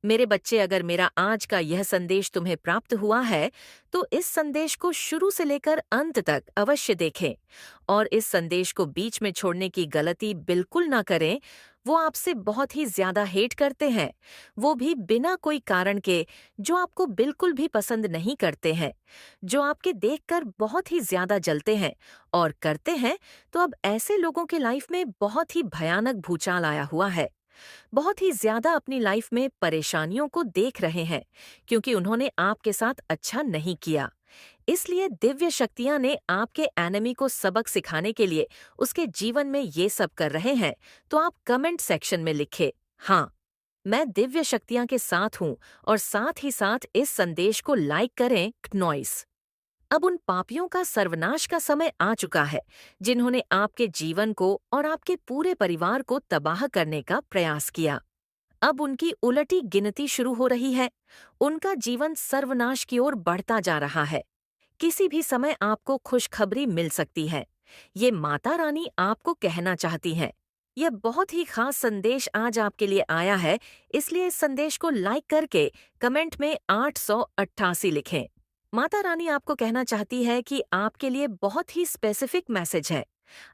मेरे बच्चे, अगर मेरा आज का यह संदेश तुम्हें प्राप्त हुआ है, तो इस संदेश को शुरू से लेकर अंत तक अवश्य देखें और इस संदेश को बीच में छोड़ने की गलती बिल्कुल ना करें। वो आपसे बहुत ही ज्यादा हेट करते हैं, वो भी बिना कोई कारण के, जो आपको बिल्कुल भी पसंद नहीं करते हैं, जो आपके देखकर बहुत ही ज्यादा जलते हैं और करते हैं। तो अब ऐसे लोगों के लाइफ में बहुत ही भयानक भूचाल आया हुआ है। बहुत ही ज्यादा अपनी लाइफ में परेशानियों को देख रहे हैं क्योंकि उन्होंने आपके साथ अच्छा नहीं किया। इसलिए दिव्य शक्तियां ने आपके एनिमी को सबक सिखाने के लिए उसके जीवन में ये सब कर रहे हैं। तो आप कमेंट सेक्शन में लिखें, हाँ, मैं दिव्य शक्तियां के साथ हूं, और साथ ही साथ इस संदेश को लाइक करें। नॉइस। अब उन पापियों का सर्वनाश का समय आ चुका है जिन्होंने आपके जीवन को और आपके पूरे परिवार को तबाह करने का प्रयास किया। अब उनकी उलटी गिनती शुरू हो रही है। उनका जीवन सर्वनाश की ओर बढ़ता जा रहा है। किसी भी समय आपको खुशखबरी मिल सकती है। ये माता रानी आपको कहना चाहती हैं। यह बहुत ही खास संदेश आज आपके लिए आया है, इसलिए इस संदेश को लाइक करके कमेंट में 888 लिखें। माता रानी आपको कहना चाहती है कि आपके लिए बहुत ही स्पेसिफिक मैसेज है।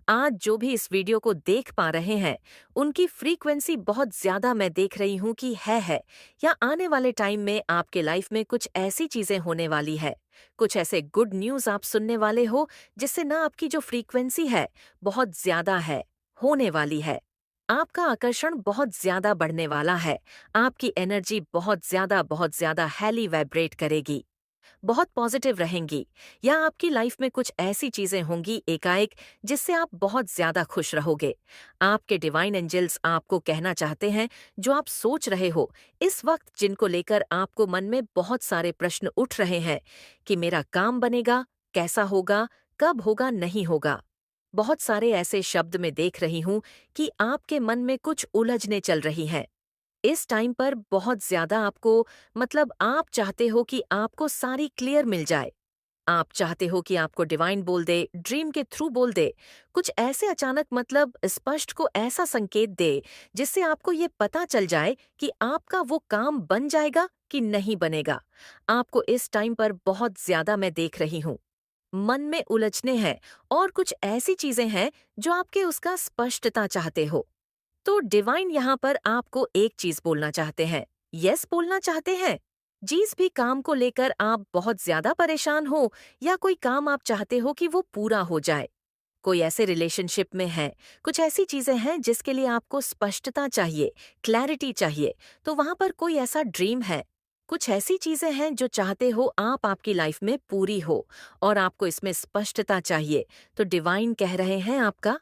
आज जो भी इस वीडियो को देख पा रहे हैं, उनकी फ्रीक्वेंसी बहुत ज्यादा मैं देख रही हूँ कि है, या आने वाले टाइम में आपके लाइफ में कुछ ऐसी चीजें होने वाली है, कुछ ऐसे गुड न्यूज आप सुनने वाले हो जिससे ना आपकी जो फ्रीक्वेंसी है बहुत ज्यादा है, होने वाली है। आपका आकर्षण बहुत ज्यादा बढ़ने वाला है। आपकी एनर्जी बहुत ज्यादा हैली वाइब्रेट करेगी, बहुत पॉजिटिव रहेंगी, या आपकी लाइफ में कुछ ऐसी चीजें होंगी एकाएक जिससे आप बहुत ज्यादा खुश रहोगे। आपके डिवाइन एंजल्स आपको कहना चाहते हैं, जो आप सोच रहे हो इस वक्त, जिनको लेकर आपको मन में बहुत सारे प्रश्न उठ रहे हैं कि मेरा काम बनेगा, कैसा होगा, कब होगा, नहीं होगा। बहुत सारे ऐसे शब्द में देख रही हूं कि आपके मन में कुछ उलझने चल रही हैं। इस टाइम पर बहुत ज्यादा आपको, मतलब आप चाहते हो कि आपको सारी क्लियर मिल जाए। आप चाहते हो कि आपको डिवाइन बोल दे, ड्रीम के थ्रू बोल दे, कुछ ऐसे अचानक, मतलब स्पष्ट को ऐसा संकेत दे जिससे आपको ये पता चल जाए कि आपका वो काम बन जाएगा कि नहीं बनेगा। आपको इस टाइम पर बहुत ज्यादा मैं देख रही हूँ मन में उलझने हैं, और कुछ ऐसी चीजें हैं जो आपके उसका स्पष्टता चाहते हो। तो डिवाइन यहाँ पर आपको एक चीज बोलना चाहते हैं, यस बोलना चाहते हैं। जिस भी काम को लेकर आप बहुत ज्यादा परेशान हो, या कोई काम आप चाहते हो कि वो पूरा हो जाए, कोई ऐसे रिलेशनशिप में है, कुछ ऐसी चीजें हैं जिसके लिए आपको स्पष्टता चाहिए, क्लैरिटी चाहिए, तो वहां पर कोई ऐसा ड्रीम है, कुछ ऐसी चीजें हैं जो चाहते हो आप आपकी लाइफ में पूरी हो, और आपको इसमें स्पष्टता चाहिए। तो डिवाइन कह रहे हैं आपका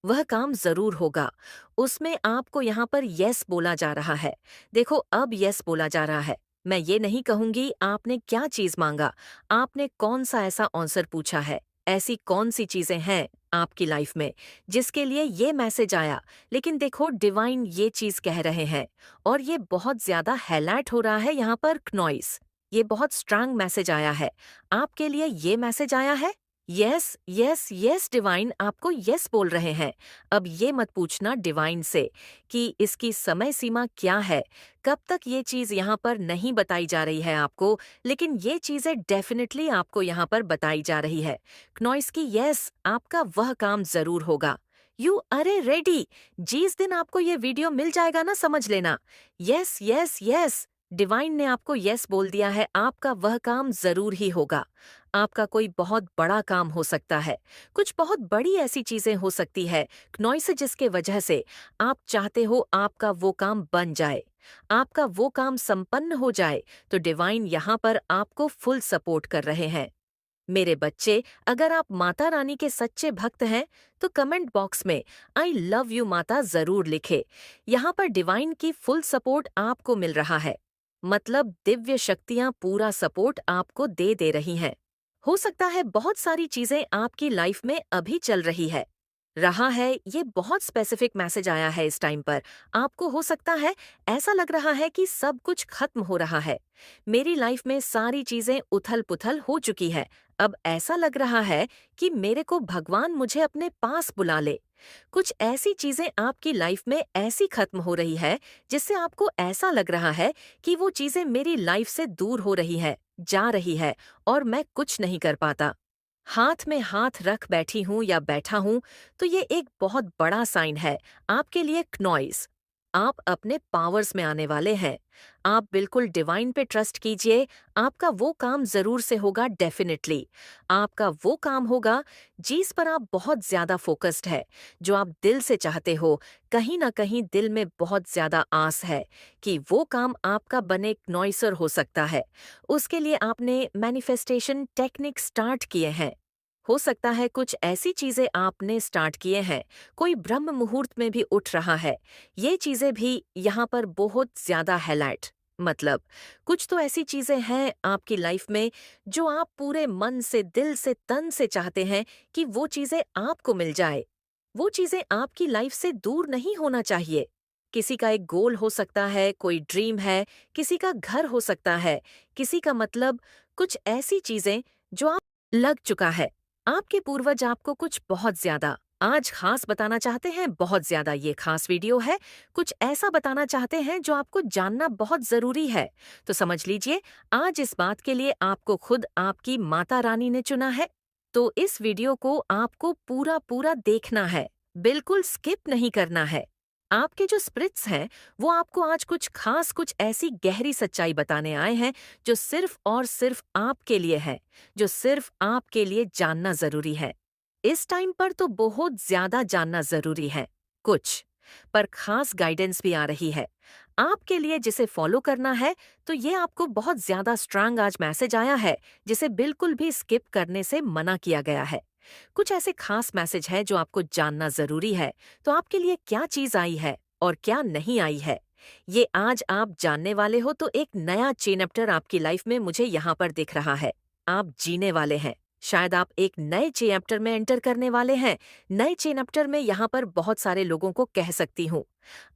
वह काम जरूर होगा। उसमें आपको यहाँ पर यस बोला जा रहा है। देखो, अब यस बोला जा रहा है। मैं ये नहीं कहूंगी आपने क्या चीज मांगा, आपने कौन सा ऐसा आंसर पूछा है, ऐसी कौन सी चीजें हैं आपकी लाइफ में जिसके लिए ये मैसेज आया। लेकिन देखो, डिवाइन ये चीज कह रहे हैं, और ये बहुत ज्यादा हाईलाइट हो रहा है यहाँ पर नॉइस। ये बहुत स्ट्रांग मैसेज आया है आपके लिए। ये मैसेज आया है, यस यस यस, डिवाइन आपको यस बोल रहे हैं। अब ये मत पूछना डिवाइन से कि इसकी समय सीमा क्या है, कब तक ये चीज यहाँ पर नहीं बताई जा रही है आपको, लेकिन ये चीजें डेफिनेटली आपको यहाँ पर बताई जा रही है। नॉइस की यस, आपका वह काम जरूर होगा। यू अरे रेडी। जिस दिन आपको ये वीडियो मिल जाएगा ना, समझ लेना, यस यस यस, डिवाइन ने आपको यस बोल दिया है। आपका वह काम जरूर ही होगा। आपका कोई बहुत बड़ा काम हो सकता है, कुछ बहुत बड़ी ऐसी चीजें हो सकती है नॉइस, जिसके वजह से आप चाहते हो आपका वो काम बन जाए, आपका वो काम संपन्न हो जाए। तो डिवाइन यहाँ पर आपको फुल सपोर्ट कर रहे हैं। मेरे बच्चे, अगर आप माता रानी के सच्चे भक्त हैं तो कमेंट बॉक्स में आई लव यू माता जरूर लिखे। यहाँ पर डिवाइन की फुल सपोर्ट आपको मिल रहा है, मतलब दिव्य शक्तियां पूरा सपोर्ट आपको दे रही हैं। हो सकता है बहुत सारी चीजें आपकी लाइफ में अभी चल रही है, रहा है, ये बहुत स्पेसिफिक मैसेज आया है इस टाइम पर। आपको हो सकता है ऐसा लग रहा है कि सब कुछ खत्म हो रहा है, मेरी लाइफ में सारी चीजें उथल पुथल हो चुकी है। अब ऐसा लग रहा है कि मेरे को भगवान मुझे अपने पास बुला ले। कुछ ऐसी चीजें आपकी लाइफ में ऐसी खत्म हो रही है जिससे आपको ऐसा लग रहा है कि वो चीजें मेरी लाइफ से दूर हो रही है, जा रही है और मैं कुछ नहीं कर पाता। हाथ में हाथ रख बैठी हूँ या बैठा हूँ तो ये एक बहुत बड़ा साइन है आपके लिए क्नॉइस। आप अपने पावर्स में आने वाले हैं। आप बिल्कुल डिवाइन पे ट्रस्ट कीजिए। आपका वो काम जरूर से होगा, डेफिनेटली। आपका वो काम होगा जिस पर आप बहुत ज्यादा फोकस्ड है, जो आप दिल से चाहते हो। कहीं ना कहीं दिल में बहुत ज्यादा आस है कि वो काम आपका बने, क्नॉइसर हो सकता है। उसके लिए आपने मैनिफेस्टेशन टेक्निक स्टार्ट किए हैं। हो सकता है कुछ ऐसी चीजें आपने स्टार्ट किए हैं, कोई ब्रह्म मुहूर्त में भी उठ रहा है। ये चीजें भी यहाँ पर बहुत ज्यादा हाईलाइट, मतलब कुछ तो ऐसी चीजें हैं आपकी लाइफ में जो आप पूरे मन से, दिल से, तन से चाहते हैं कि वो चीजें आपको मिल जाए। वो चीजें आपकी लाइफ से दूर नहीं होना चाहिए। किसी का एक गोल हो सकता है, कोई ड्रीम है, किसी का घर हो सकता है, किसी का मतलब कुछ ऐसी चीजें जो आप लग चुका है। आपके पूर्वज आपको कुछ बहुत ज्यादा आज खास बताना चाहते हैं, बहुत ज्यादा ये खास वीडियो है। कुछ ऐसा बताना चाहते हैं जो आपको जानना बहुत जरूरी है। तो समझ लीजिए, आज इस बात के लिए आपको खुद आपकी माता रानी ने चुना है। तो इस वीडियो को आपको पूरा पूरा देखना है, बिल्कुल स्किप नहीं करना है। आपके जो स्पिरिट्स हैं वो आपको आज कुछ खास, कुछ ऐसी गहरी सच्चाई बताने आए हैं जो सिर्फ और सिर्फ आपके लिए है, जो सिर्फ आपके लिए जानना जरूरी है। इस टाइम पर तो बहुत ज्यादा जानना जरूरी है। कुछ पर खास गाइडेंस भी आ रही है आपके लिए जिसे फॉलो करना है। तो ये आपको बहुत ज्यादा स्ट्रांग आज मैसेज आया है जिसे बिल्कुल भी स्किप करने से मना किया गया है। कुछ ऐसे खास मैसेज है जो आपको जानना जरूरी है। तो आपके लिए क्या चीज आई है और क्या नहीं आई है, ये आज आप जानने वाले हो। तो एक नया चैप्टर आपकी लाइफ में मुझे यहाँ पर दिख रहा है। आप जीने वाले हैं। शायद आप एक नए चैप्टर में एंटर करने वाले हैं। नए चैप्टर में यहाँ पर बहुत सारे लोगों को कह सकती हूँ,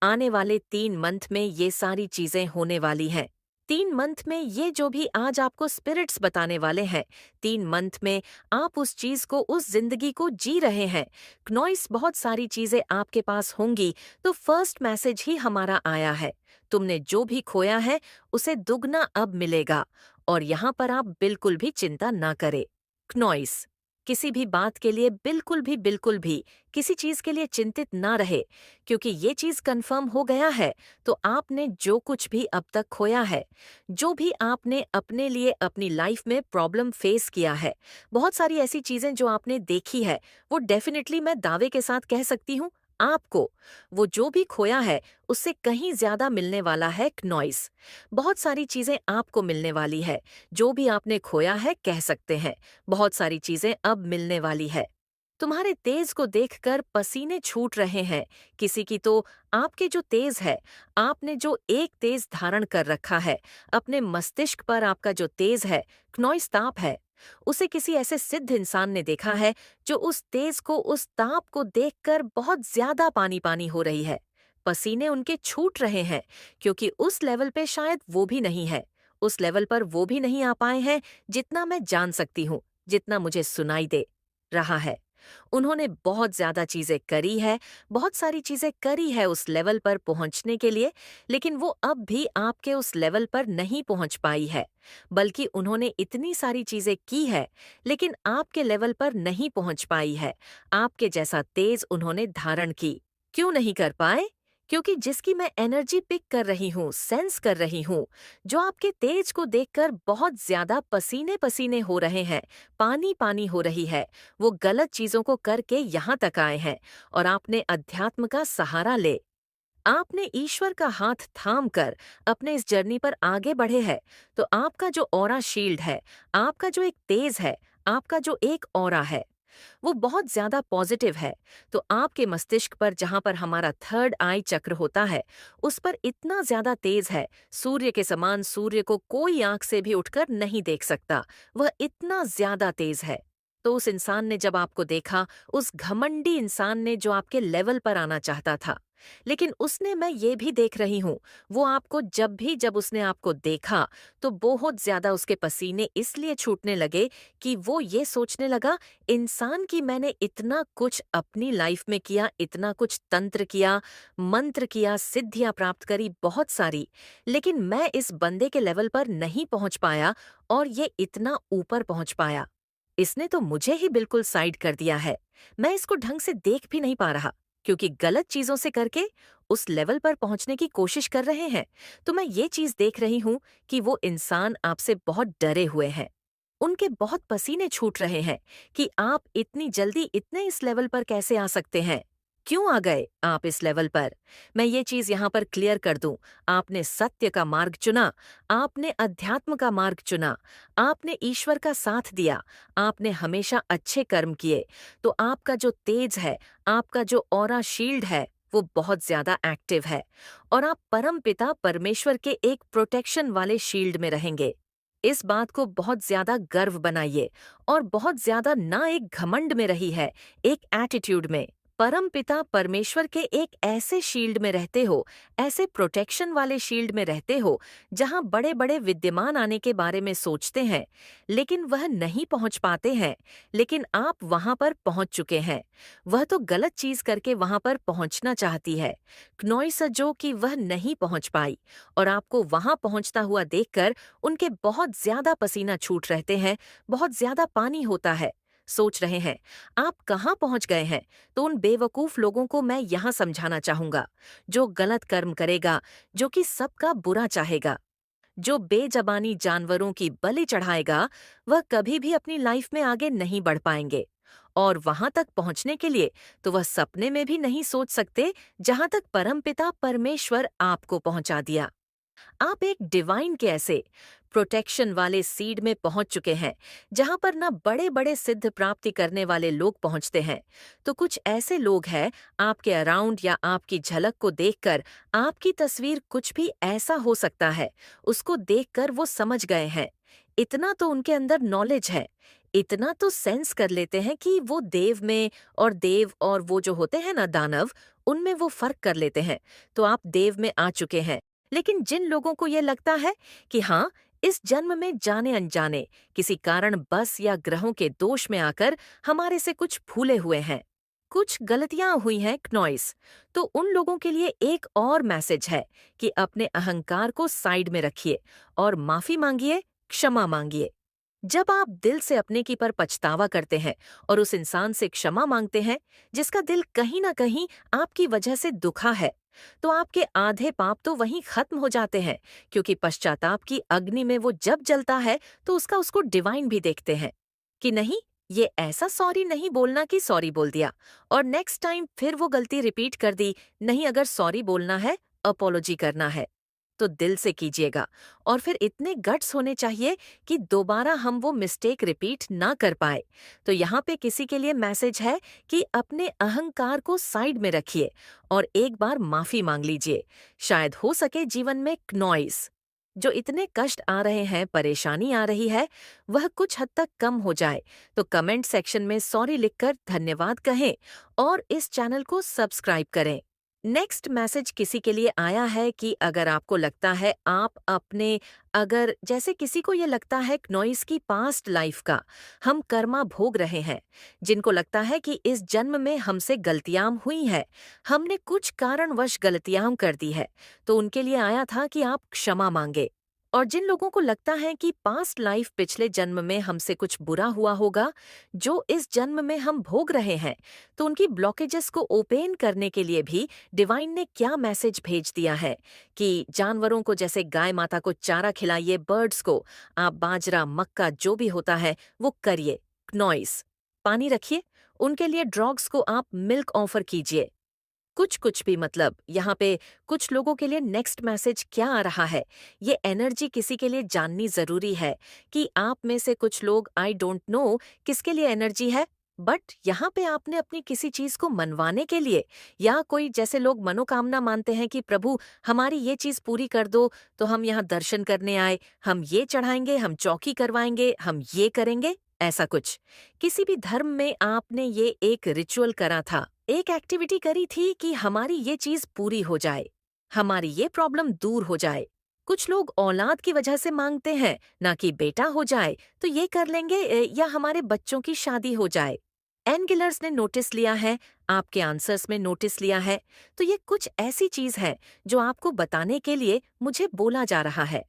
आने वाले 3 मंथ में ये सारी चीजें होने वाली हैं। 3 मंथ में ये जो भी आज आपको स्पिरिट्स बताने वाले हैं, 3 मंथ में आप उस चीज को, उस जिंदगी को जी रहे हैं। क्नॉइस बहुत सारी चीजें आपके पास होंगी। तो फर्स्ट मैसेज ही हमारा आया है, तुमने जो भी खोया है उसे दुगना अब मिलेगा। और यहाँ पर आप बिल्कुल भी चिंता ना करें। क्नॉइस, किसी भी बात के लिए बिल्कुल भी किसी चीज के लिए चिंतित ना रहे, क्योंकि ये चीज कंफर्म हो गया है। तो आपने जो कुछ भी अब तक खोया है, जो भी आपने अपने लिए अपनी लाइफ में प्रॉब्लम फेस किया है, बहुत सारी ऐसी चीजें जो आपने देखी है, वो डेफिनेटली मैं दावे के साथ कह सकती हूँ आपको वो जो भी खोया है उससे कहीं ज्यादा मिलने वाला है क्नॉइस। बहुत सारी चीजें आपको मिलने वाली है। जो भी आपने खोया है, कह सकते हैं बहुत सारी चीजें अब मिलने वाली है। तुम्हारे तेज को देखकर पसीने छूट रहे हैं। किसी की तो आपके जो तेज है, आपने जो एक तेज धारण कर रखा है अपने मस्तिष्क पर, आपका जो तेज है, क्नॉइस ताप है, उसे किसी ऐसे सिद्ध इंसान ने देखा है जो उस तेज को, उस ताप को देखकर बहुत ज्यादा पानी पानी हो रही है। पसीने उनके छूट रहे हैं क्योंकि उस लेवल पे शायद वो भी नहीं है। उस लेवल पर वो भी नहीं आ पाए हैं, जितना मैं जान सकती हूँ, जितना मुझे सुनाई दे रहा है। उन्होंने बहुत ज्यादा चीजें करी है, बहुत सारी चीजें करी है उस लेवल पर पहुंचने के लिए, लेकिन वो अब भी आपके उस लेवल पर नहीं पहुंच पाई है। बल्कि उन्होंने इतनी सारी चीजें की है लेकिन आपके लेवल पर नहीं पहुंच पाई है। आपके जैसा तेज उन्होंने धारण की। क्यों नहीं कर पाए? क्योंकि जिसकी मैं एनर्जी पिक कर रही हूँ, सेंस कर रही हूँ, जो आपके तेज को देखकर बहुत ज्यादा पसीने पसीने हो रहे हैं, पानी पानी हो रही है, वो गलत चीजों को करके यहाँ तक आए हैं। और आपने अध्यात्म का सहारा ले, आपने ईश्वर का हाथ थाम कर अपने इस जर्नी पर आगे बढ़े हैं। तो आपका जो ऑरा शील्ड है, आपका जो एक तेज है, आपका जो एक ऑरा है, वो बहुत ज्यादा पॉजिटिव है। तो आपके मस्तिष्क पर, जहां पर हमारा थर्ड आई चक्र होता है, उस पर इतना ज्यादा तेज है, सूर्य के समान। सूर्य को कोई आंख से भी उठकर नहीं देख सकता, वह इतना ज्यादा तेज है। तो उस इंसान ने जब आपको देखा, उस घमंडी इंसान ने जो आपके लेवल पर आना चाहता था, लेकिन उसने मैं ये भी देख रही हूँ, वो आपको जब उसने आपको देखा, तो बहुत ज़्यादा उसके पसीने इसलिए छूटने लगे कि वो ये सोचने लगा, इंसान की मैंने इतना कुछ अपनी लाइफ में किया, इतना कुछ तंत्र किया, मंत्र किया, सिद्धियाँ प्राप्त करी बहुत सारी, लेकिन मैं इस बंदे के लेवल पर नहीं पहुँच पाया और ये इतना ऊपर पहुँच पाया। इसने तो मुझे ही बिल्कुल साइड कर दिया है। मैं इसको ढंग से देख भी नहीं पा रहा, क्योंकि गलत चीजों से करके उस लेवल पर पहुंचने की कोशिश कर रहे हैं। तो मैं ये चीज देख रही हूं कि वो इंसान आपसे बहुत डरे हुए हैं। उनके बहुत पसीने छूट रहे हैं कि आप इतनी जल्दी इतने इस लेवल पर कैसे आ सकते हैं? क्यों आ गए आप इस लेवल पर? मैं ये चीज यहाँ पर क्लियर कर दूं। आपने सत्य का मार्ग चुना, आपने अध्यात्म का मार्ग चुना, आपने ईश्वर का साथ दिया, आपने हमेशा अच्छे कर्म किए, तो आपका जो तेज है, आपका जो ऑरा शील्ड है, वो बहुत ज्यादा एक्टिव है और आप परम पिता परमेश्वर के एक प्रोटेक्शन वाले शील्ड में रहेंगे। इस बात को बहुत ज्यादा गर्व बनाइए और बहुत ज्यादा ना एक घमंड में रही है, एक एटीट्यूड में। परम पिता परमेश्वर के एक ऐसे शील्ड में रहते हो, ऐसे प्रोटेक्शन वाले शील्ड में रहते हो, जहां बड़े बड़े विद्यमान आने के बारे में सोचते हैं, लेकिन वह नहीं पहुंच पाते हैं, लेकिन आप वहां पर पहुंच चुके हैं। वह तो गलत चीज करके वहां पर पहुंचना चाहती है, क्नोइसजो कि वह नहीं पहुंच पाई, और आपको वहां पहुंचता हुआ देखकर उनके बहुत ज्यादा पसीना छूट रहते हैं, बहुत ज्यादा पानी होता है। सोच रहे हैं आप कहाँ पहुंच गए हैं। तो उन बेवकूफ लोगों को मैं यहाँ समझाना चाहूंगा, जो गलत कर्म करेगा, जो कि सबका बुरा चाहेगा, जो बेजबानी जानवरों की बलि चढ़ाएगा, वह कभी भी अपनी लाइफ में आगे नहीं बढ़ पाएंगे। और वहां तक पहुंचने के लिए तो वह सपने में भी नहीं सोच सकते, जहां तक परमपिता परमेश्वर आपको पहुंचा दिया। आप एक डिवाइन के ऐसे प्रोटेक्शन वाले सीड में पहुंच चुके हैं, जहां पर ना बड़े बड़े सिद्ध प्राप्ति करने वाले लोग पहुंचते हैं। तो कुछ ऐसे लोग हैं आपके अराउंड या आपकी झलक को देखकर आपकी तस्वीर कुछ भी ऐसा हो सकता है, उसको देखकर वो समझ गए हैं। इतना तो उनके अंदर नॉलेज है, इतना तो सेंस कर लेते हैं कि वो देव और वो जो होते हैं ना दानव, उनमें वो फर्क कर लेते हैं। तो आप देव में आ चुके हैं। लेकिन जिन लोगों को ये लगता है कि हाँ, इस जन्म में जाने अनजाने किसी कारण बस या ग्रहों के दोष में आकर हमारे से कुछ भूले हुए हैं, कुछ गलतियां हुई हैं क्नॉइस, तो उन लोगों के लिए एक और मैसेज है कि अपने अहंकार को साइड में रखिए और माफी मांगिए, क्षमा मांगिए। जब आप दिल से अपने की पर पछतावा करते हैं और उस इंसान से क्षमा मांगते हैं जिसका दिल कहीं ना कहीं आपकी वजह से दुखा है, तो आपके आधे पाप तो वहीं खत्म हो जाते हैं, क्योंकि पश्चाताप की अग्नि में वो जब जलता है तो उसको डिवाइन भी देखते हैं कि नहीं, ये ऐसा सॉरी नहीं बोलना कि सॉरी बोल दिया और नेक्स्ट टाइम फिर वो गलती रिपीट कर दी। नहीं, अगर सॉरी बोलना है, अपोलॉजी करना है, तो दिल से कीजिएगा और फिर इतने गट्स होने चाहिए कि दोबारा हम वो मिस्टेक रिपीट ना कर पाए। तो यहाँ पे किसी के लिए मैसेज है कि अपने अहंकार को साइड में रखिए और एक बार माफी मांग लीजिए। शायद हो सके जीवन में नॉइस, जो इतने कष्ट आ रहे हैं, परेशानी आ रही है, वह कुछ हद तक कम हो जाए। तो कमेंट सेक्शन में सॉरी लिखकर धन्यवाद कहें और इस चैनल को सब्सक्राइब करें। नेक्स्ट मैसेज किसी के लिए आया है कि अगर आपको लगता है आप अपने, अगर जैसे किसी को ये लगता है नॉइस की पास्ट लाइफ का हम कर्मा भोग रहे हैं, जिनको लगता है कि इस जन्म में हमसे गलतियां हुई है, हमने कुछ कारणवश गलतियां कर दी है, तो उनके लिए आया था कि आप क्षमा मांगे। और जिन लोगों को लगता है कि पास्ट लाइफ पिछले जन्म में हमसे कुछ बुरा हुआ होगा जो इस जन्म में हम भोग रहे हैं, तो उनकी ब्लॉकेजेस को ओपन करने के लिए भी डिवाइन ने क्या मैसेज भेज दिया है कि जानवरों को, जैसे गाय माता को चारा खिलाइए, बर्ड्स को आप बाजरा मक्का जो भी होता है वो करिए, नॉइस पानी रखिए, उनके लिए ड्रॉग्स को आप मिल्क ऑफर कीजिए। कुछ कुछ भी मतलब यहाँ पे कुछ लोगों के लिए नेक्स्ट मैसेज क्या आ रहा है, ये एनर्जी किसी के लिए जाननी जरूरी है कि आप में से कुछ लोग, आई डोंट नो किसके लिए एनर्जी है, बट यहाँ पे आपने अपनी किसी चीज को मनवाने के लिए, या कोई जैसे लोग मनोकामना मानते हैं कि प्रभु हमारी ये चीज पूरी कर दो, तो हम यहाँ दर्शन करने आए, हम ये चढ़ाएंगे, हम चौकी करवाएंगे, हम ये करेंगे, ऐसा कुछ। किसी भी धर्म में आपने ये एक रिचुअल करा था, एक एक्टिविटी करी थी कि हमारी ये चीज पूरी हो जाए, हमारी ये प्रॉब्लम दूर हो जाए। कुछ लोग औलाद की वजह से मांगते हैं, ना कि बेटा हो जाए तो ये कर लेंगे या हमारे बच्चों की शादी हो जाए। एन गिलर्स ने नोटिस लिया है, आपके आंसर्स में नोटिस लिया है, तो ये कुछ ऐसी चीज है जो आपको बताने के लिए मुझे बोला जा रहा है।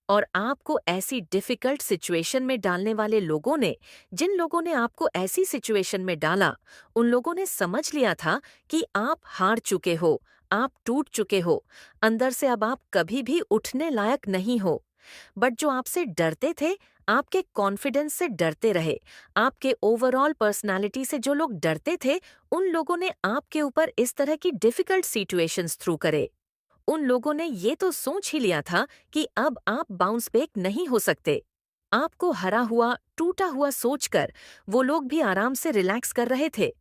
और आपको ऐसी डिफिकल्ट सिचुएशन में डालने वाले लोगों ने, जिन लोगों ने आपको ऐसी सिचुएशन में डाला, उन लोगों ने समझ लिया था कि आप हार चुके हो, आप टूट चुके हो, अंदर से अब आप कभी भी उठने लायक नहीं हो। बट जो आपसे डरते थे, आपके कॉन्फिडेंस से डरते रहे, आपके ओवरऑल पर्सनालिटी से जो लोग डरते थे, उन लोगों ने आपके ऊपर इस तरह की डिफिकल्ट सिचुएशंस थ्रू करे। उन लोगों ने ये तो सोच ही लिया था कि अब आप बाउंस बैक नहीं हो सकते। आपको हरा हुआ, टूटा हुआ सोचकर वो लोग भी आराम से रिलैक्स कर रहे थे।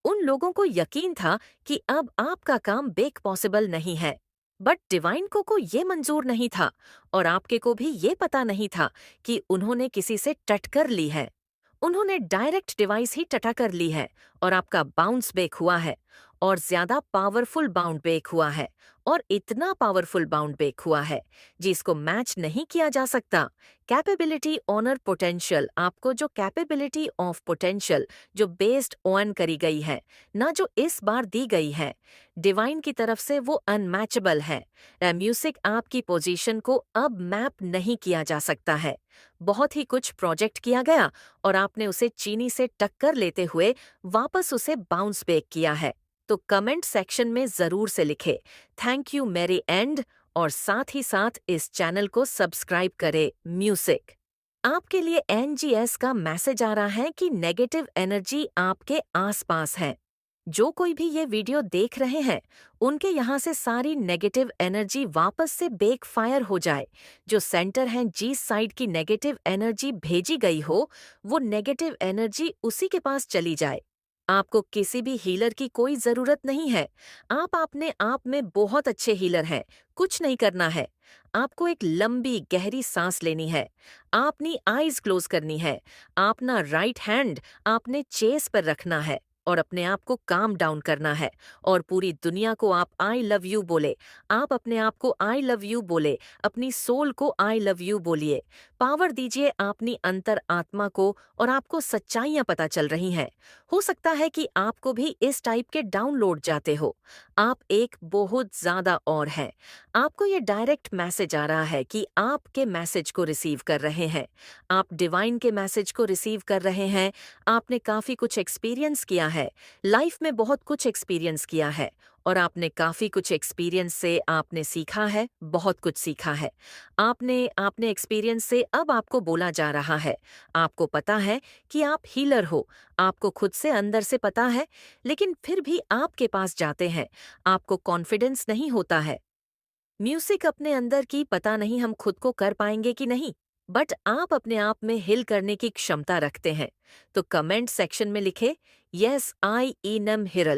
उन लोगों को यकीन था कि अब आपका काम बेक पॉसिबल नहीं है। बट डिवाइन को ये मंजूर नहीं था, और आपके को भी ये पता नहीं था कि उन्होंने किसी से टटकर ली है। उन्होंने डायरेक्ट डिवाइस ही टटा कर ली है, और आपका बाउंस बैक हुआ है, और ज्यादा पावरफुल बाउंड बैक हुआ है, और इतना पावरफुल बाउंड बैक हुआ है जिसको मैच नहीं किया जा सकता। कैपेबिलिटी ऑनर पोटेंशियल, आपको जो कैपेबिलिटी ऑफ पोटेंशियल जो बेस्ड ऑन करी गई है, ना जो इस बार दी गई है डिवाइन की तरफ से, वो अनमैचेबल है। म्यूजिक आपकी पोजीशन को अब मैप नहीं किया जा सकता है। बहुत ही कुछ प्रोजेक्ट किया गया और आपने उसे चीनी से टक्कर लेते हुए वापस उसे बाउंस बैक किया है। तो कमेंट सेक्शन में जरूर से लिखे थैंक यू मेरी एंड, और साथ ही साथ इस चैनल को सब्सक्राइब करें म्यूजिक। आपके लिए एनजीएस का मैसेज आ रहा है कि नेगेटिव एनर्जी आपके आसपास है। जो कोई भी ये वीडियो देख रहे हैं, उनके यहाँ से सारी नेगेटिव एनर्जी वापस से बेक फायर हो जाए। जो सेंटर है जिस साइड की नेगेटिव एनर्जी भेजी गई हो, वो नेगेटिव एनर्जी उसी के पास चली जाए। आपको किसी भी हीलर की कोई जरूरत नहीं है। आप अपने आप में बहुत अच्छे हीलर हैं। कुछ नहीं करना है। आपको एक लंबी गहरी सांस लेनी है। आपनी आईज क्लोज करनी है। अपना राइट हैंड आपने चेस्ट पर रखना है और अपने आप को काम डाउन करना है, और पूरी दुनिया को आप आई लव यू बोले। आप अपने आप को आई लव यू बोले, अपनी सोल को आई लव यू बोलिए। पावर दीजिए अपनी अंतर आत्मा को, और आपको सच्चाइयां पता चल रही हैं। हो सकता है कि आपको भी इस टाइप के डाउनलोड जाते हो। आप एक बहुत ज्यादा और हैं। आपको ये डायरेक्ट मैसेज आ रहा है कि आपके मैसेज को रिसीव कर रहे हैं। आप डिवाइन के मैसेज को रिसीव कर रहे हैं। आपने काफी कुछ एक्सपीरियंस किया है, लाइफ में बहुत कुछ एक्सपीरियंस किया है, और आपने काफी कुछ एक्सपीरियंस से आपने सीखा है, बहुत कुछ सीखा है। आपने आपने एक्सपीरियंस से अब आपको बोला जा रहा है। आपको पता है कि आप हीलर हो, आपको खुद से अंदर से पता है, लेकिन फिर भी आपके पास जाते हैं, आपको कॉन्फिडेंस नहीं होता है। म्यूजिक अपने अंदर की पता नहीं हम खुद को कर पाएंगे कि नहीं, बट आप अपने आप में हिल करने की क्षमता रखते हैं। तो कमेंट सेक्शन में लिखे यस आई इनम हिरल।